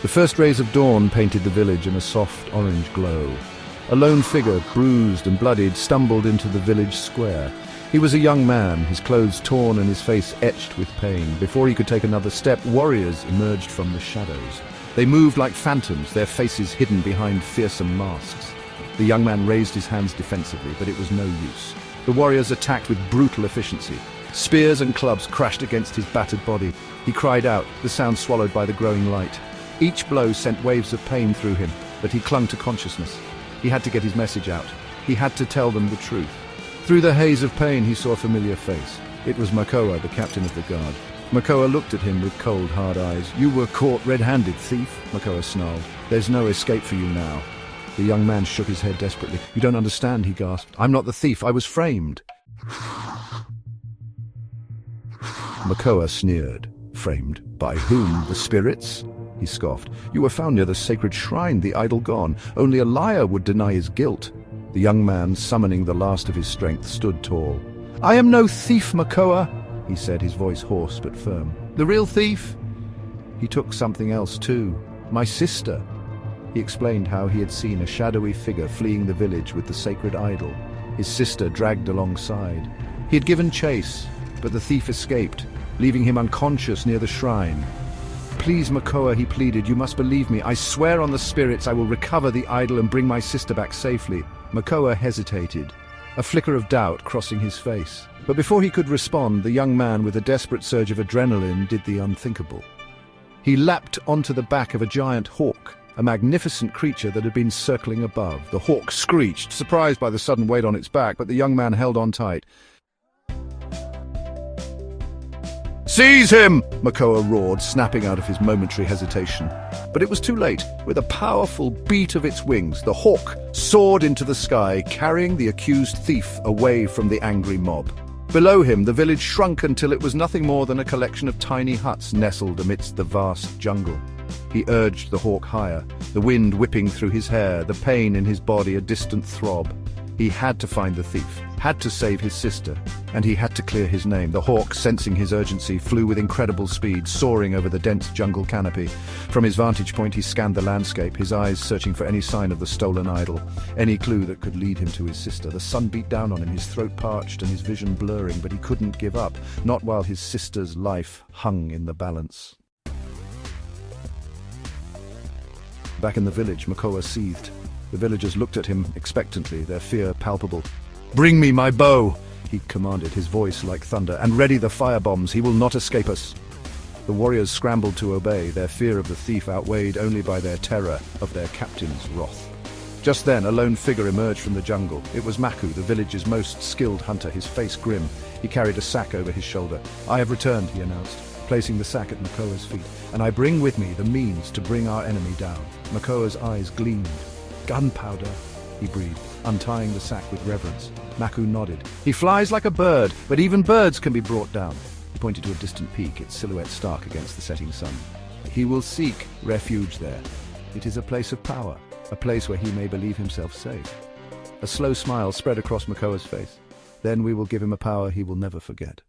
first rays of dawn painted the village in a soft orange glow. A lone figure, bruised and bloodied, stumbled into the village square. He was a young man, his clothes torn and his face etched with pain. Before he could take another step, warriors emerged from the shadows. They moved like phantoms, their faces hidden behind fearsome masks. The young man raised his hands defensively, but it was no use. The warriors attacked with brutal efficiency. Spears and clubs crashed against his battered body. He cried out, the sound swallowed by the growing light. Each blow sent waves of pain through him, but he clung to consciousness. He had to get his message out. He had to tell them the truth. Through the haze of pain, he saw a familiar face. It was Makoa, the captain of the guard. Makoa looked at him with cold, hard eyes. "You were caught red-handed, thief," Makoa snarled. "There's no escape for you now." The young man shook his head desperately. "You don't understand," he gasped. "I'm not the thief. I was framed." Makoa sneered. "Framed? By whom? The spirits?" He scoffed. "You were found near the sacred shrine, the idol gone. Only a liar would deny his guilt." The young man, summoning the last of his strength, stood tall. "I am no thief, Makoa," he said, his voice hoarse but firm. "The real thief? He took something else too. My sister." He explained how he had seen a shadowy figure fleeing the village with the sacred idol, his sister dragged alongside. He had given chase, but the thief escaped, leaving him unconscious near the shrine. "Please, Makoa," he pleaded, "you must believe me. I swear on the spirits I will recover the idol and bring my sister back safely." Makoa hesitated, a flicker of doubt crossing his face. But before he could respond, the young man, with a desperate surge of adrenaline, did the unthinkable. He leapt onto the back of a giant hawk, a magnificent creature that had been circling above. The hawk screeched, surprised by the sudden weight on its back, but the young man held on tight. "Seize him!" Makoa roared, snapping out of his momentary hesitation. But it was too late. With a powerful beat of its wings, the hawk soared into the sky, carrying the accused thief away from the angry mob. Below him, the village shrunk until it was nothing more than a collection of tiny huts nestled amidst the vast jungle. He urged the hawk higher, the wind whipping through his hair, the pain in his body a distant throb. He had to find the thief, had to save his sister, and he had to clear his name. The hawk, sensing his urgency, flew with incredible speed, soaring over the dense jungle canopy. From his vantage point, he scanned the landscape, his eyes searching for any sign of the stolen idol, any clue that could lead him to his sister. The sun beat down on him, his throat parched and his vision blurring, but he couldn't give up, not while his sister's life hung in the balance. Back in the village, Makoa seethed. The villagers looked at him expectantly, their fear palpable. "Bring me my bow," he commanded, his voice like thunder, "and ready the firebombs. He will not escape us." The warriors scrambled to obey, their fear of the thief outweighed only by their terror of their captain's wrath. Just then, a lone figure emerged from the jungle. It was Maku, the village's most skilled hunter, his face grim. He carried a sack over his shoulder. "I have returned," he announced, placing the sack at Makoa's feet, "and I bring with me the means to bring our enemy down." Makoa's eyes gleamed. "Gunpowder," he breathed, untying the sack with reverence. Maku nodded. "He flies like a bird, but even birds can be brought down." He pointed to a distant peak, its silhouette stark against the setting sun. "He will seek refuge there. It is a place of power, a place where he may believe himself safe." A slow smile spread across Makoa's face. "Then we will give him a power he will never forget."